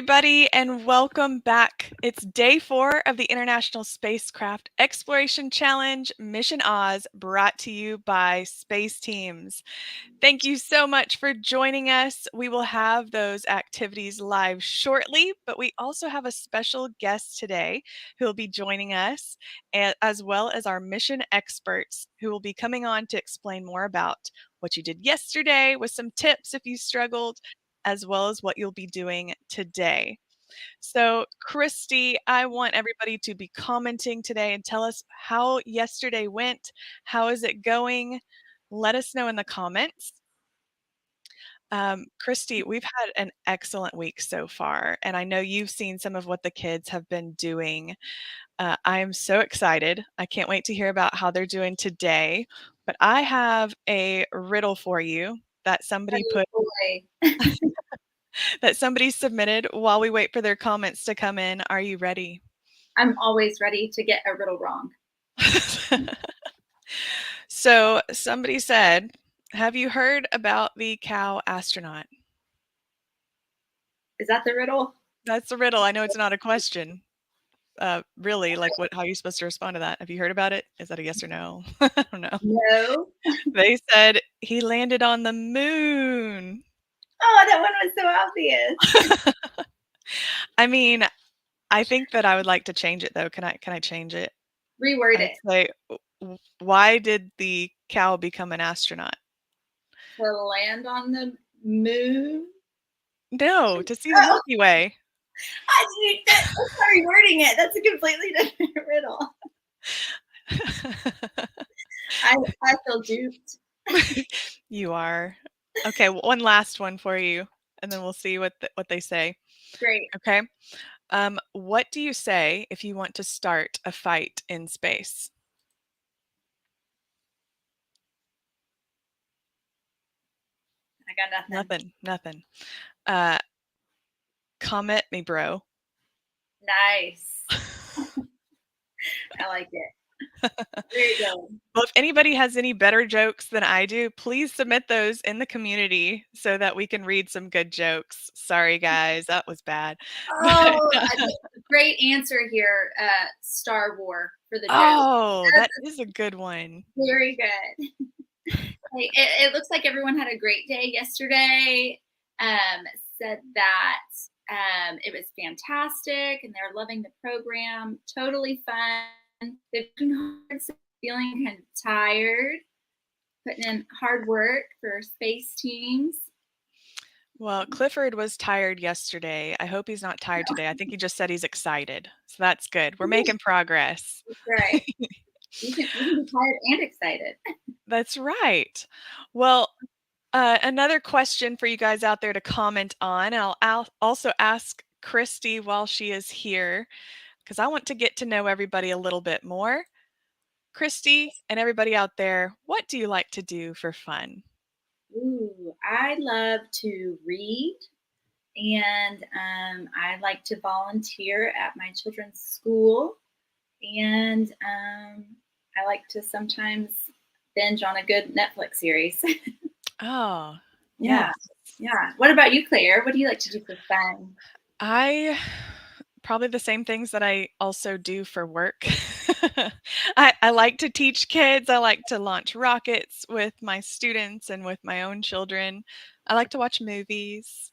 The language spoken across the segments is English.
everybody, and welcome back. It's day 4 of the International Spacecraft Exploration Challenge, Mission Oz, brought to you by Space Teams. Thank you so much for joining us. We will have those activities live shortly, but we also have a special guest today who will be joining us, as well as our mission experts who will be coming on to explain more about what you did yesterday with some tips if you struggled, as well as what you'll be doing today. So, Christy, I want everybody to be commenting today and tell us how yesterday went. How is it going? Let us know in the comments. Christy, we've had an excellent week so far, and I know you've seen some of what the kids have been doing. I am so excited. I can't wait to hear about how they're doing today. But I have a riddle for you that somebody Oh boy. that somebody submitted while we wait for their comments to come in. Are you ready? I'm always ready to get a riddle wrong. So somebody said, have you heard about the cow astronaut? Is that the riddle? That's the riddle. I know it's not a question. Really, like how are you supposed to respond to that? Have you heard about it? Is that a yes or no? I don't know. No. They said he landed on the moon. Oh, that one was so obvious. I mean, I think that I would like to change it though. Can I change it? Reword I'd it. say, why did the cow become an astronaut? To land on the moon? No, to see the Oh, Milky Way. that's not rewording it. That's a completely different riddle. I feel duped. You are. Okay, one last one for you, and then we'll see what they say. Great. Okay. What do you say if you want to start a fight in space? I got nothing. Nothing. Come at me, bro. Nice. I like it. Very good. Well, if anybody has any better jokes than I do, please submit those in the community so that we can read some good jokes. Sorry, guys, that was bad. Oh, great answer here. Star War for the joke. Oh, that is a good one. Very good. Hey, it looks like everyone had a great day yesterday. Said that it was fantastic and they're loving the program. Totally fun. They've been hard, feeling kind of tired, putting in hard work for Space Teams. Well, Clifford was tired yesterday. I hope he's not tired today. I think he just said he's excited. So that's good. We're making progress. That's right. You can be tired and excited. That's right. Well, another question for you guys out there to comment on. I'll also ask Christy while she is here because I want to get to know everybody a little bit more. Christy and everybody out there, what do you like to do for fun? Ooh, I love to read, and I like to volunteer at my children's school, and I like to sometimes binge on a good Netflix series. Oh, Yeah, yes. yeah. What about you, Claire? What do you like to do for fun? I probably the same things that I also do for work. I like to teach kids. I like to launch rockets with my students and with my own children. I like to watch movies.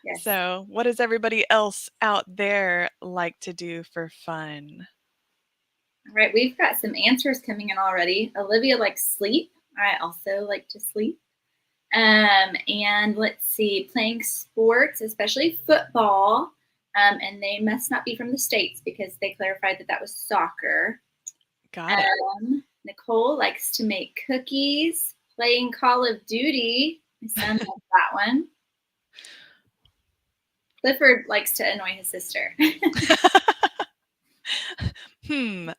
Yes. So, what does everybody else out there like to do for fun? All right, we've got some answers coming in already. Olivia likes sleep. I also like to sleep. And let's see, playing sports, especially football. And they must not be from the States because they clarified that that was soccer. Got it. Nicole likes to make cookies, playing Call of Duty. My son loves that one. Clifford likes to annoy his sister.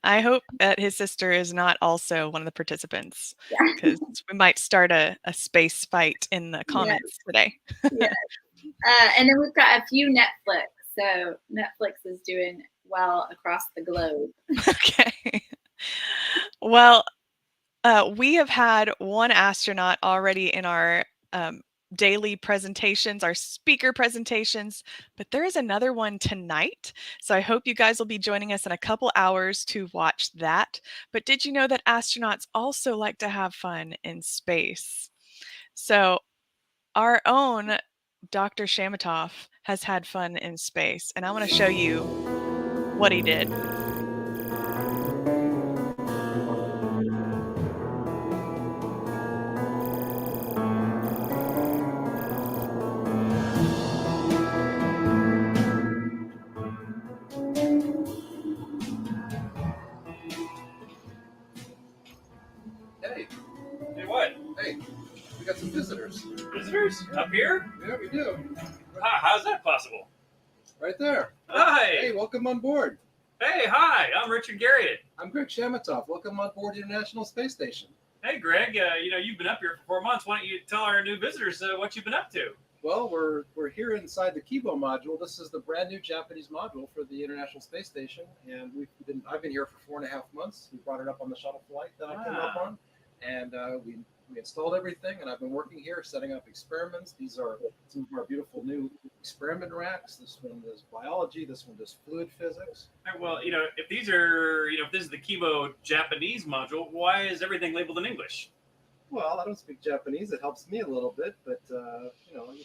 I hope that his sister is not also one of the participants Yeah. because we might start a space fight in the comments today. Yes. And then we've got a few Netflix. So Netflix is doing well across the globe. Okay. Well, we have had one astronaut already in our daily presentations, our speaker presentations, but there is another one tonight. So I hope you guys will be joining us in a couple hours to watch that. But did you know that astronauts also like to have fun in space? So our own Dr. Shamatov has had fun in space, and I want to show you what he did. Hey, Hey, what? hey, we got some visitors. Visitors? Up here? Yeah, we do. How's that possible? Right there. Hi. Hey, welcome on board. Hey, hi. I'm Richard Garriott. I'm Greg Shamatov. Welcome on board the International Space Station. Hey, Greg. You've been up here for 4 months. Why don't you tell our new visitors what you've been up to? Well, we're here inside the Kibo module. This is the brand new Japanese module for the International Space Station, and I've been here for 4.5 months. We brought it up on the shuttle flight that I came up on, and we installed everything. And I've been working here setting up experiments. These are some of our beautiful new experiment racks. This one does biology. This one does fluid physics. Well, if this is the Kibo Japanese module, why is everything labeled in English? Well, I don't speak Japanese. It helps me a little bit, but I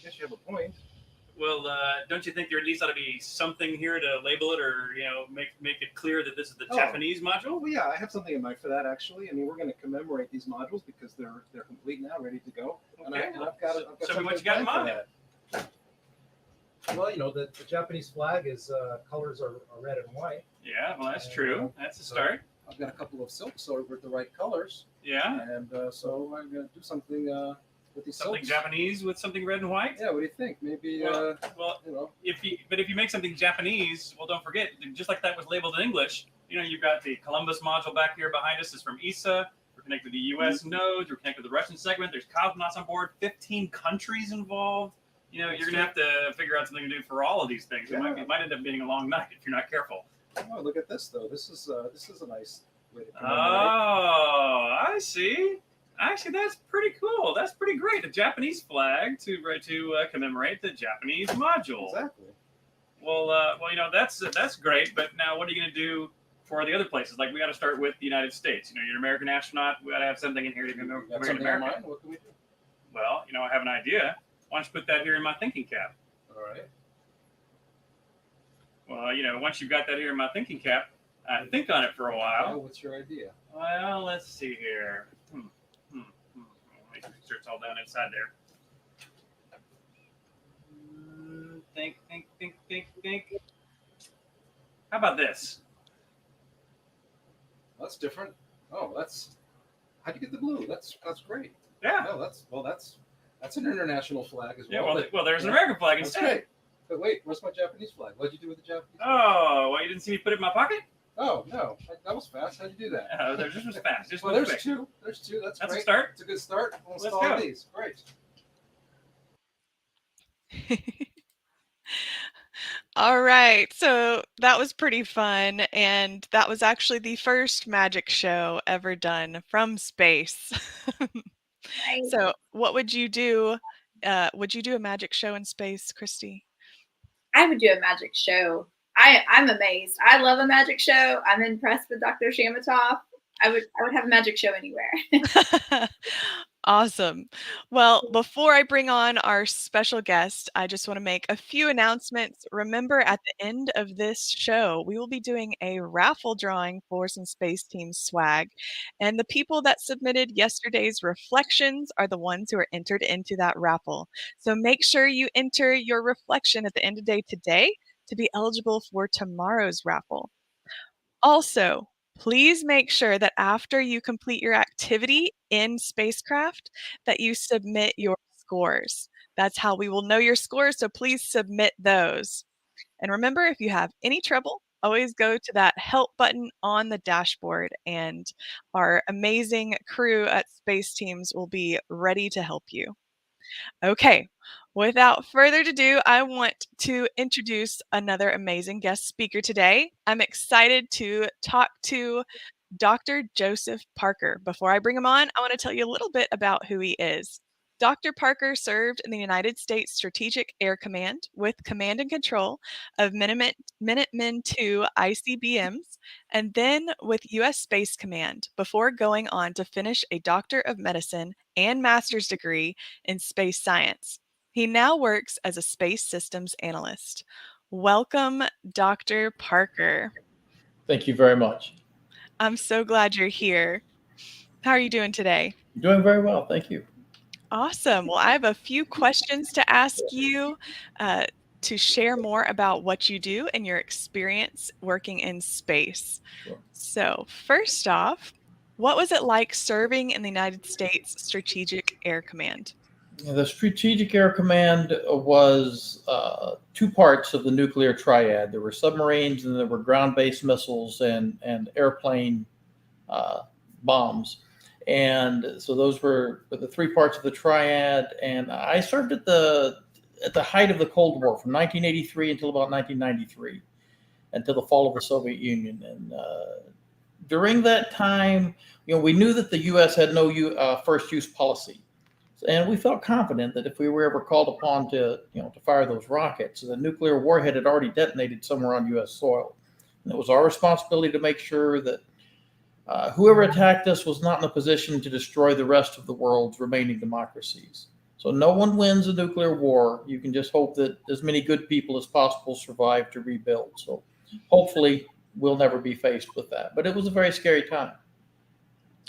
guess you have a point. Well, don't you think there at least ought to be something here to label it, or make it clear that this is the Japanese module? Well, yeah, I have something in mind for that actually. I mean, we're going to commemorate these modules because they're complete now, ready to go. Okay. And I've got Show me what you got in mind. Well, the Japanese flag is colors are red and white. Yeah, well, that's true. That's a start. I've got a couple of silks with the right colors. Yeah. And so I'm going to do something with these Something silks. Japanese with something red and white. Yeah, what do you think? Maybe. If you make something Japanese, well, don't forget, just like that was labeled in English. You've got the Columbus module back here behind us is from ESA. We're connected to the U.S. nodes. We're connected to the Russian segment. There's cosmonauts on board. 15 countries involved. You're going to have to figure out something to do for all of these things. Yeah. It might end up being a long night if you're not careful. Oh, look at this though. This is a nice way to commemorate. Oh, I see. Actually, that's pretty cool. That's pretty great. A Japanese flag to commemorate the Japanese module. Exactly. Well, that's great. But now, what are you going to do for the other places? Like, we got to start with the United States. You're an American astronaut. We got to have something in here to commemorate America. What can we do? Well, I have an idea. Why don't you put that here in my thinking cap? All right. Well, once you've got that here in my thinking cap, think on it for a while. Oh, what's your idea? Well, let's see here. Make sure it's all down inside there. Think. How about this? That's different. Oh, how'd you get the blue? That's great. Yeah. No, that's an international flag as well. Yeah. Well, there's an American flag That's instead. great. But wait, where's my Japanese flag? What'd you do with the Japanese flag? Oh, well, you didn't see me put it in my pocket? Oh, no. That was fast. How'd you do that? This was fast. Just Well, real there's quick. two. There's two. That's That's great. a start. It's a good start. We'll Let's install go. these. Great. All right, so that was pretty fun, and that was actually the first magic show ever done from space. Nice. So, what would you do? Would you do a magic show in space, Christy? I would do a magic show. I'm amazed. I love a magic show. I'm impressed with Dr. Shamatov. I would have a magic show anywhere. Awesome. Well, before I bring on our special guest, I just want to make a few announcements. Remember, at the end of this show, we will be doing a raffle drawing for some Space Team swag. And the people that submitted yesterday's reflections are the ones who are entered into that raffle. So make sure you enter your reflection at the end of the day today to be eligible for tomorrow's raffle. Also, please make sure that after you complete your activity in spacecraft that you submit your scores. That's how we will know your scores, so please submit those. And remember, if you have any trouble, always go to that help button on the dashboard, and our amazing crew at Space Teams will be ready to help you. Okay, without further ado, I want to introduce another amazing guest speaker today. I'm excited to talk to Dr. Joseph Parker. Before I bring him on, I want to tell you a little bit about who he is. Dr. Parker served in the United States Strategic Air Command with command and control of Minutemen II ICBMs, and then with U.S. Space Command before going on to finish a Doctor of Medicine and master's degree in space science. He now works as a space systems analyst. Welcome, Dr. Parker. Thank you very much. I'm so glad you're here. How are you doing today? Doing very well. Thank you. Awesome. Well, I have a few questions to ask you to share more about what you do and your experience working in space. Sure. So, first off, what was it like serving in the United States Strategic Air Command? The Strategic Air Command was two parts of the nuclear triad. There were submarines, and there were ground-based missiles and airplane bombs. And so those were the three parts of the triad. And I served at the height of the Cold War from 1983 until about 1993, until the fall of the Soviet Union. And during that time, we knew that the U.S. had no first use policy. And we felt confident that if we were ever called upon to fire those rockets, the nuclear warhead had already detonated somewhere on U.S. soil. And it was our responsibility to make sure that whoever attacked us was not in a position to destroy the rest of the world's remaining democracies. So no one wins a nuclear war. You can just hope that as many good people as possible survive to rebuild. So hopefully we'll never be faced with that. But it was a very scary time.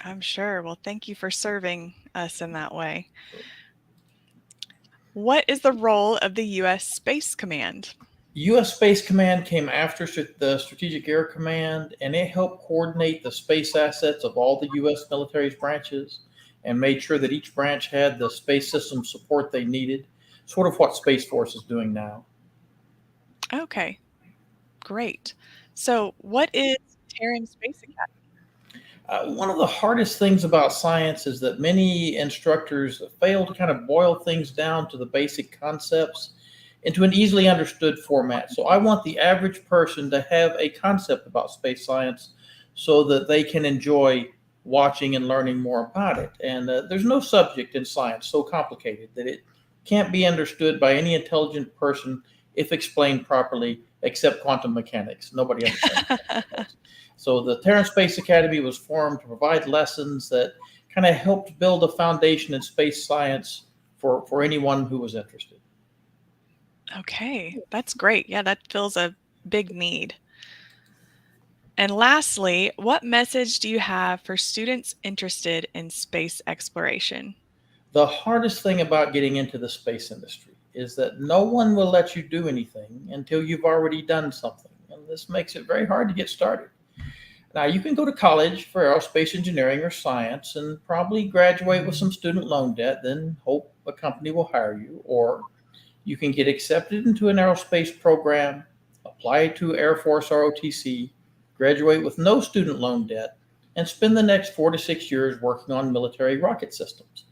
I'm sure. Well, thank you for serving us in that way. Sure. What is the role of the U.S. Space Command? U.S. Space Command came after the Strategic Air Command, and it helped coordinate the space assets of all the U.S. military's branches and made sure that each branch had the space system support they needed, sort of what Space Force is doing now. Okay, great. So what is Terran Space Academy? One of the hardest things about science is that many instructors fail to kind of boil things down to the basic concepts into an easily understood format. So I want the average person to have a concept about space science so that they can enjoy watching and learning more about it. And there's no subject in science so complicated that it can't be understood by any intelligent person if explained properly, except quantum mechanics. Nobody understands. So the Terran Space Academy was formed to provide lessons that kind of helped build a foundation in space science for anyone who was interested. Okay, that's great. Yeah, that fills a big need. And lastly, what message do you have for students interested in space exploration? The hardest thing about getting into the space industry is that no one will let you do anything until you've already done something. And this makes it very hard to get started. Now, you can go to college for aerospace engineering or science and probably graduate with some student loan debt, then hope a company will hire you. Or you can get accepted into an aerospace program, apply to Air Force ROTC, graduate with no student loan debt, and spend the next 4 to 6 years working on military rocket systems.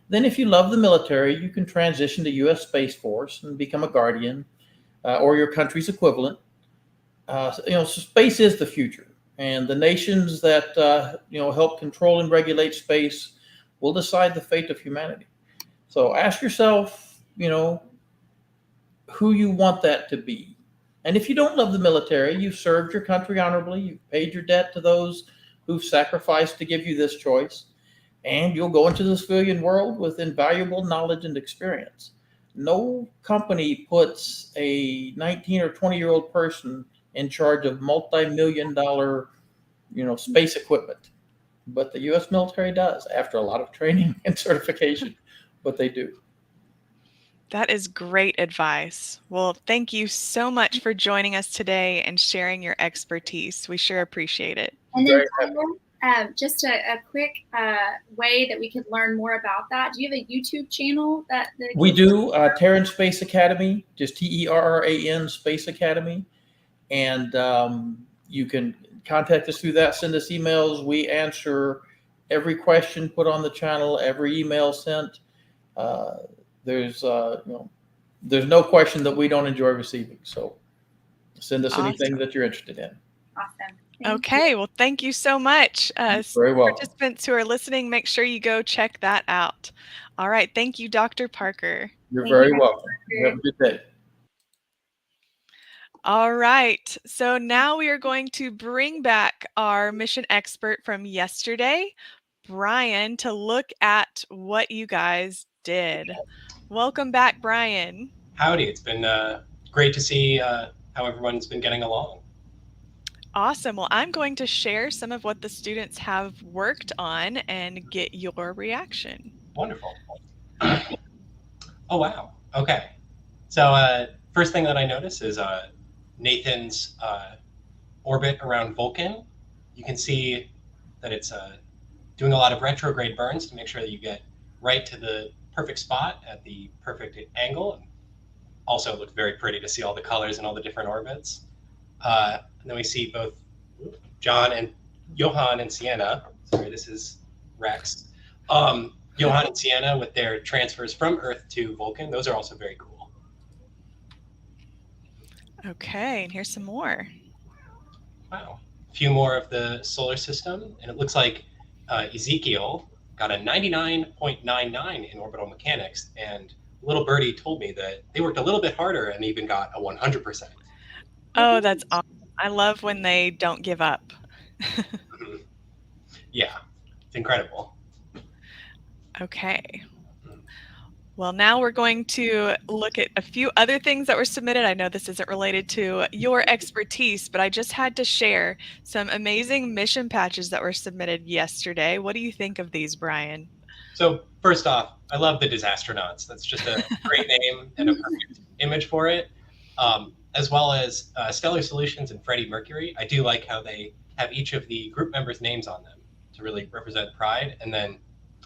Then if you love the military, you can transition to U.S. Space Force and become a guardian or your country's equivalent. So space is the future. And the nations that help control and regulate space will decide the fate of humanity. So ask yourself, who you want that to be. And if you don't love the military, you've served your country honorably, you've paid your debt to those who've sacrificed to give you this choice, and you'll go into the civilian world with invaluable knowledge and experience. No company puts a 19 or 20-year-old person in charge of multi-million-dollar, space equipment. But the U.S. military does, after a lot of training and certification, but they do. That is great advice. Well, thank you so much for joining us today and sharing your expertise. We sure appreciate it. And then just a quick way that we could learn more about that. Do you have a YouTube channel that we do? Terran Space Academy, just TERRAN Space Academy. And you can contact us through that, send us emails. We answer every question put on the channel, every email sent. There's no question that we don't enjoy receiving. So send us anything that you're interested in. Awesome. Okay, well, thank you so much. Very welcome. Participants who are listening, make sure you go check that out. All right, thank you, Dr. Parker. You're Thank very you, welcome. Parker. Have a good day. All right, so now we are going to bring back our mission expert from yesterday, Brian, to look at what you guys did. Welcome back, Brian. Howdy, it's been great to see how everyone's been getting along. Awesome. Well, I'm going to share some of what the students have worked on and get your reaction. Wonderful. Oh, wow. Okay. So first thing that I notice is Nathan's orbit around Vulcan. You can see that it's doing a lot of retrograde burns to make sure that you get right to the perfect spot at the perfect angle. And also it looked very pretty to see all the colors and all the different orbits. And then we see both Johan and Sienna. Sorry, this is Rex. Johan and Sienna with their transfers from Earth to Vulcan. Those are also very cool. Okay, and here's some more. Wow. A few more of the solar system. And it looks like Ezekiel got a 99.99 in orbital mechanics. And little birdie told me that they worked a little bit harder and even got a 100%. Oh, that's awesome. I love when they don't give up. Yeah, it's incredible. Okay. Well, now we're going to look at a few other things that were submitted. I know this isn't related to your expertise, but I just had to share some amazing mission patches that were submitted yesterday. What do you think of these, Brian? So first off, I love the Disastronauts. That's just a great name and a perfect image for it. As well as Stellar Solutions and Freddie Mercury. I do like how they have each of the group members' names on them to really represent pride. And then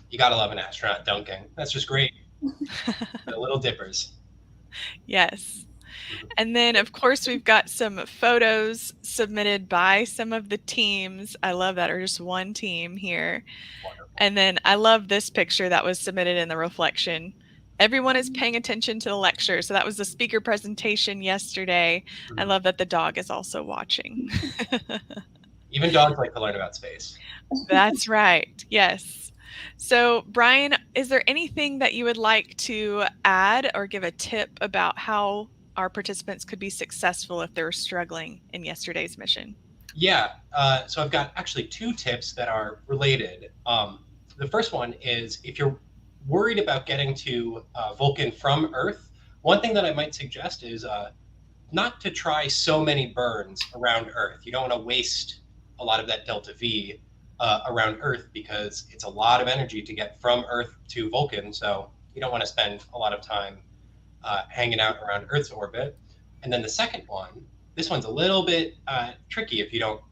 you gotta love an astronaut dunking. That's just great. The Little Dippers. Yes. And then, of course, we've got some photos submitted by some of the teams. I love that, or just one team here. Wonderful. And then I love this picture that was submitted in the reflection. Everyone is paying attention to the lecture. So that was the speaker presentation yesterday. I love that the dog is also watching. Even dogs like to learn about space. That's right. Yes. So, Brian, is there anything that you would like to add or give a tip about how our participants could be successful if they're struggling in yesterday's mission? Yeah, so I've got actually two tips that are related. The first one is if you're worried about getting to Vulcan from Earth, one thing that I might suggest is not to try so many burns around Earth. You don't want to waste a lot of that delta V around Earth because it's a lot of energy to get from Earth to Vulcan. So you don't want to spend a lot of time hanging out around Earth's orbit. And then the second one, this one's a little bit tricky if you don't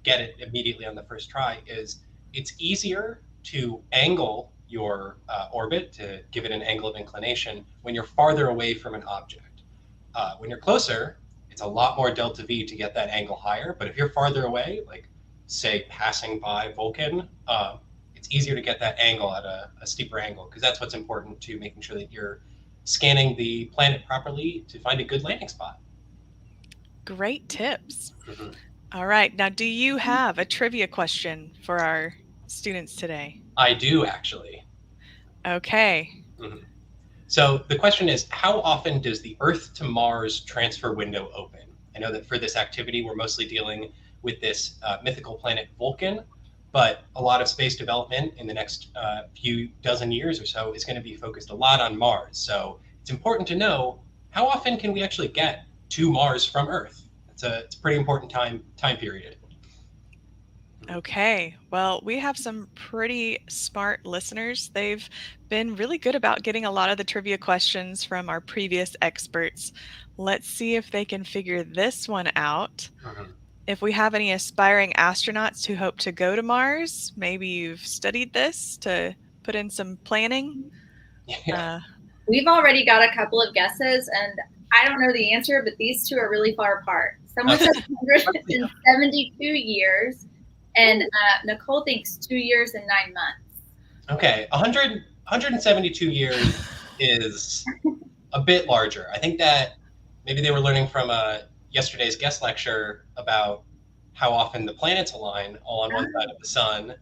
get it immediately on the first try, is it's easier to angle your orbit to give it an angle of inclination when you're farther away from an object. When you're closer, it's a lot more delta V to get that angle higher. But if you're farther away, like say passing by Vulcan, it's easier to get that angle at a steeper angle because that's what's important to making sure that you're scanning the planet properly to find a good landing spot. Great tips. All right. Now, do you have a trivia question for our students today? I do, actually. Okay. So the question is, how often does the Earth to Mars transfer window open? I know that for this activity, we're mostly dealing with this mythical planet Vulcan, but a lot of space development in the next few dozen years or so is going to be focused a lot on Mars. So it's important to know how often can we actually get to Mars from Earth? It's a pretty important time period. Okay. Well, we have some pretty smart listeners. They've been really good about getting a lot of the trivia questions from our previous experts. Let's see if they can figure this one out. If we have any aspiring astronauts who hope to go to Mars, maybe you've studied this to put in some planning. Yeah. We've already got a couple of guesses, and I don't know the answer, but these two are really far apart. Someone says 172 years, and Nicole thinks 2 years and 9 months. Okay, 172 years is a bit larger. I think that maybe they were learning from yesterday's guest lecture about how often the planets align all on one side of the sun.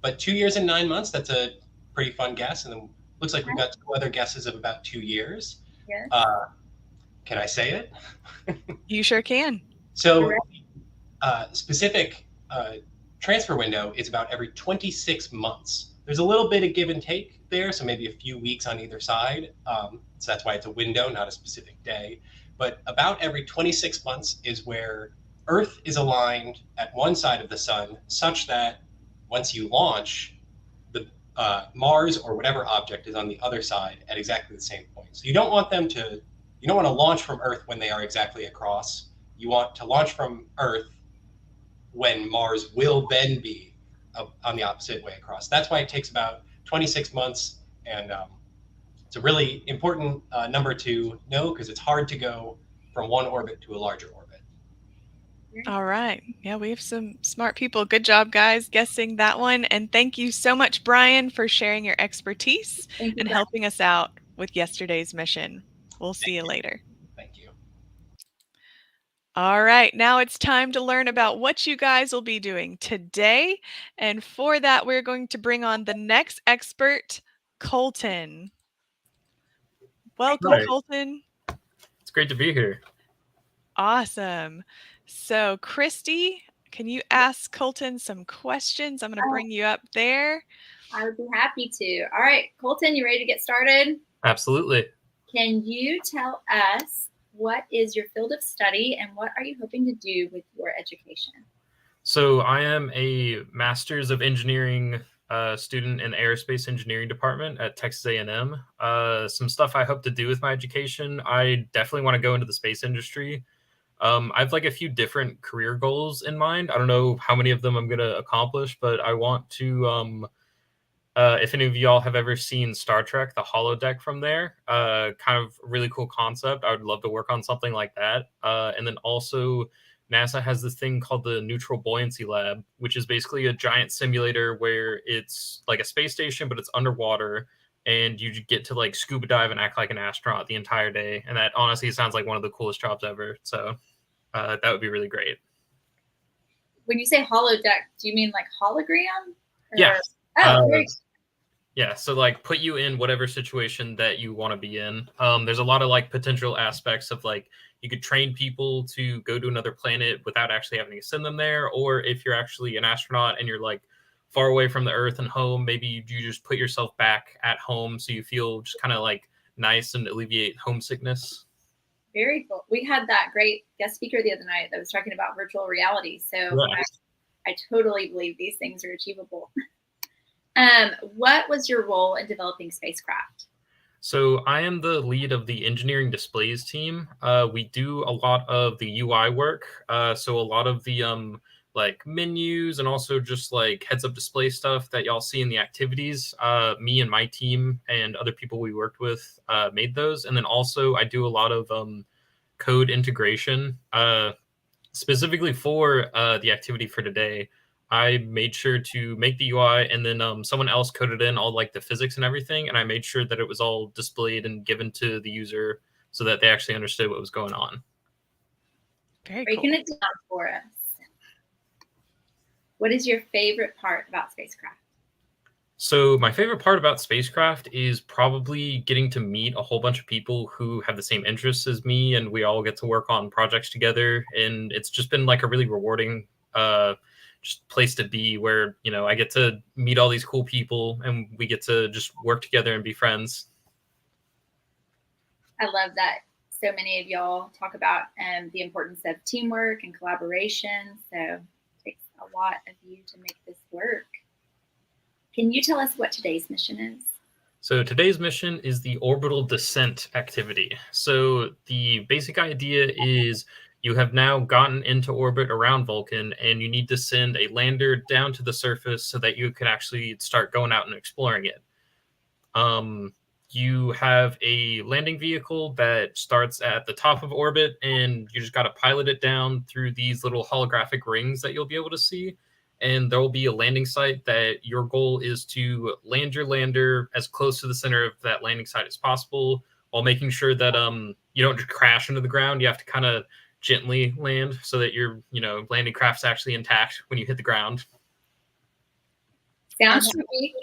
But 2 years and 9 months, that's a pretty fun guess. And then looks like we've got 2 other guesses of about 2 years. Yes. Can I say it? You sure can. So specific transfer window is about every 26 months. There's a little bit of give and take there, so maybe a few weeks on either side. So that's why it's a window, not a specific day. But about every 26 months is where Earth is aligned at one side of the sun, such that once you launch, the Mars or whatever object is on the other side at exactly the same point. So you don't want to launch from Earth when they are exactly across. You want to launch from Earth when Mars will then be on the opposite way across. That's why it takes about 26 months, and it's a really important number to know because it's hard to go from one orbit to a larger orbit. All right. Yeah, we have some smart people. Good job, guys, guessing that one. And thank you so much, Brian, for sharing your expertise and helping us out with yesterday's mission. We'll see you later. Thank you. All right, now it's time to learn about what you guys will be doing today. And for that, we're going to bring on the next expert, Colton. Welcome, Hi. Colton. It's great to be here. Awesome. So, Christy, can you ask Colton some questions? I'm going to bring you up there. I would be happy to. All right, Colton, you ready to get started? Absolutely. Can you tell us what is your field of study and what are you hoping to do with your education? So I am a Master's of Engineering student in the Aerospace Engineering Department at Texas A&M. Some stuff I hope to do with my education, I definitely want to go into the space industry. I have like a few different career goals in mind. I don't know how many of them I'm going to accomplish, but I want to, if any of y'all have ever seen Star Trek, the holodeck from there, kind of really cool concept. I would love to work on something like that. And then also NASA has this thing called the Neutral Buoyancy Lab, which is basically a giant simulator where it's like a space station, but it's underwater. And you get to like scuba dive and act like an astronaut the entire day. And that honestly sounds like one of the coolest jobs ever. So that would be really great. When you say holodeck, do you mean like hologram? Yeah. Oh, very cool. Yeah, so like put you in whatever situation that you want to be in. There's a lot of like potential aspects of like you could train people to go to another planet without actually having to send them there. Or if you're actually an astronaut and you're like far away from the Earth and home, maybe you just put yourself back at home so you feel just kind of like nice and alleviate homesickness. Very cool. We had that great guest speaker the other night that was talking about virtual reality. So Yeah. I totally believe these things are achievable. What was your role in developing spacecraft? So I am the lead of the engineering displays team. We do a lot of the UI work. So a lot of the like menus and also just like heads up display stuff that y'all see in the activities. Me and my team and other people we worked with made those. And then also I do a lot of code integration specifically for the activity for today. I made sure to make the UI and then someone else coded in all like the physics and everything. And I made sure that it was all displayed and given to the user so that they actually understood what was going on. Very cool. Breaking it down for us. What is your favorite part about spacecraft? So my favorite part about spacecraft is probably getting to meet a whole bunch of people who have the same interests as me. And we all get to work on projects together. And it's just been like a really rewarding just place to be where, you know, I get to meet all these cool people and we get to just work together and be friends. I love that so many of y'all talk about the importance of teamwork and collaboration. So it takes a lot of you to make this work. Can you tell us what today's mission is? So today's mission is the orbital descent activity. So the basic idea is you have now gotten into orbit around Vulcan and you need to send a lander down to the surface so that you can actually start going out and exploring it. You have a landing vehicle that starts at the top of orbit and you just got to pilot it down through these little holographic rings that you'll be able to see. And there will be a landing site that your goal is to land your lander as close to the center of that landing site as possible while making sure that you don't just crash into the ground. You have to kind of gently land so that your landing craft's actually intact when you hit the ground. Sounds tricky.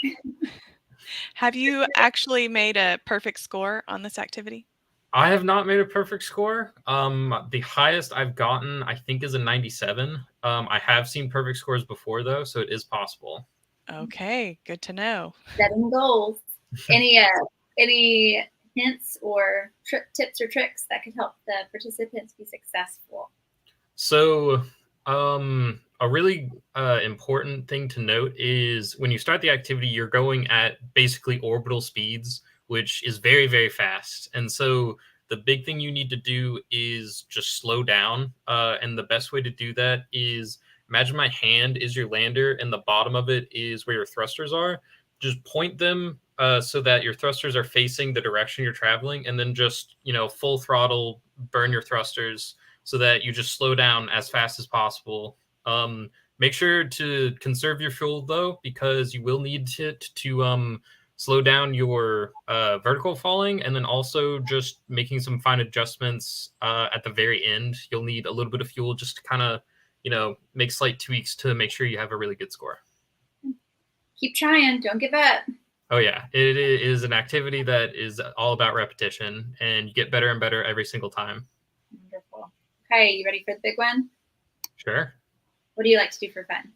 Have you actually made a perfect score on this activity? I have not made a perfect score. The highest I've gotten, I think, is a 97. I have seen perfect scores before, though, so it is possible. Okay, good to know. Setting goals. Any hints or tips or tricks that could help the participants be successful? So, a really important thing to note is when you start the activity, you're going at basically orbital speeds, which is very, very fast. And so the big thing you need to do is just slow down. And the best way to do that is imagine my hand is your lander and the bottom of it is where your thrusters are. Just point them so that your thrusters are facing the direction you're traveling, and then just, full throttle, burn your thrusters so that you just slow down as fast as possible. Make sure to conserve your fuel, though, because you will need it to slow down your vertical falling, and then also just making some fine adjustments at the very end. You'll need a little bit of fuel just to kind of, make slight tweaks to make sure you have a really good score. Keep trying. Don't give up. Oh, yeah. It is an activity that is all about repetition, and you get better and better every single time. Wonderful. Okay, you ready for the big one? Sure. What do you like to do for fun?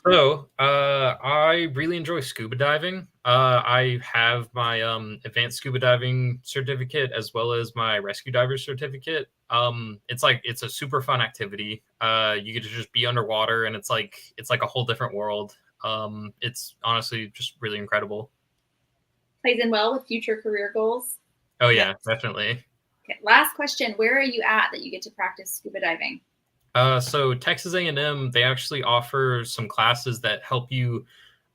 So, I really enjoy scuba diving. I have my advanced scuba diving certificate as well as my rescue diver certificate. It's a super fun activity. You get to just be underwater, and it's like a whole different world. It's honestly just really incredible. Plays in well with future career goals. Oh yeah, definitely. Okay, last question. Where are you at that you get to practice scuba diving? So Texas A&M, they actually offer some classes that help you.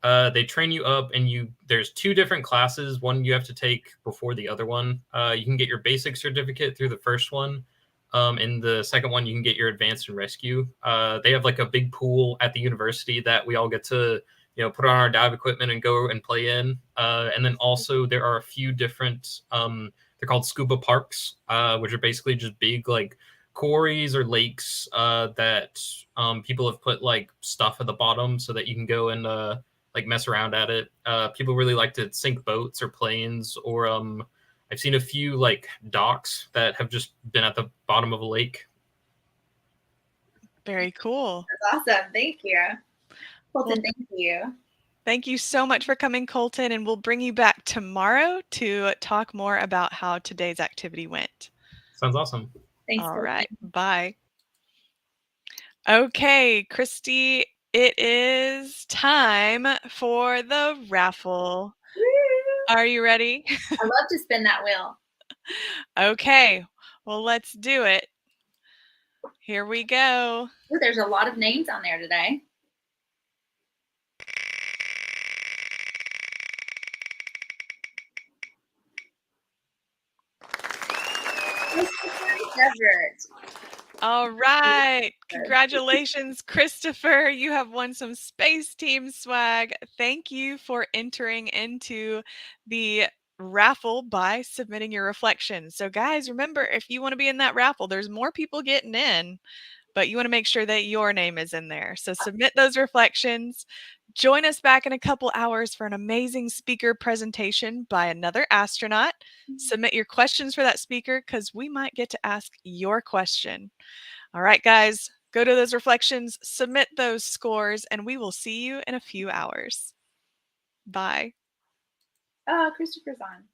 They train you up, and there's two different classes. One you have to take before the other one. You can get your basic certificate through the first one. In the second one, you can get your advanced and rescue. They have like a big pool at the university that we all get to, put on our dive equipment and go and play in. And then also there are a few different, they're called scuba parks, which are basically just big like quarries or lakes that people have put like stuff at the bottom so that you can go and like mess around at it. People really like to sink boats or planes, or I've seen a few like docks that have just been at the bottom of a lake. Very cool. That's awesome. Thank you. Colton, thank you. Thank you so much for coming, Colton, and we'll bring you back tomorrow to talk more about how today's activity went. Sounds awesome. Thanks. All right. Bye. Okay, Christy, it is time for the raffle. Woo! Are you ready? I love to spin that wheel. Okay, well, let's do it. Here we go. Ooh, there's a lot of names on there today. All right. Congratulations, Christopher. You have won some Space Team swag. Thank you for entering into the raffle by submitting your reflections. So guys, remember, if you want to be in that raffle, there's more people getting in, but you want to make sure that your name is in there. So submit those reflections. Join us back in a couple hours for an amazing speaker presentation by another astronaut. Submit your questions for that speaker because we might get to ask your question. All right, guys, go to those reflections, submit those scores, and we will see you in a few hours. Bye. Oh, Christopher's on.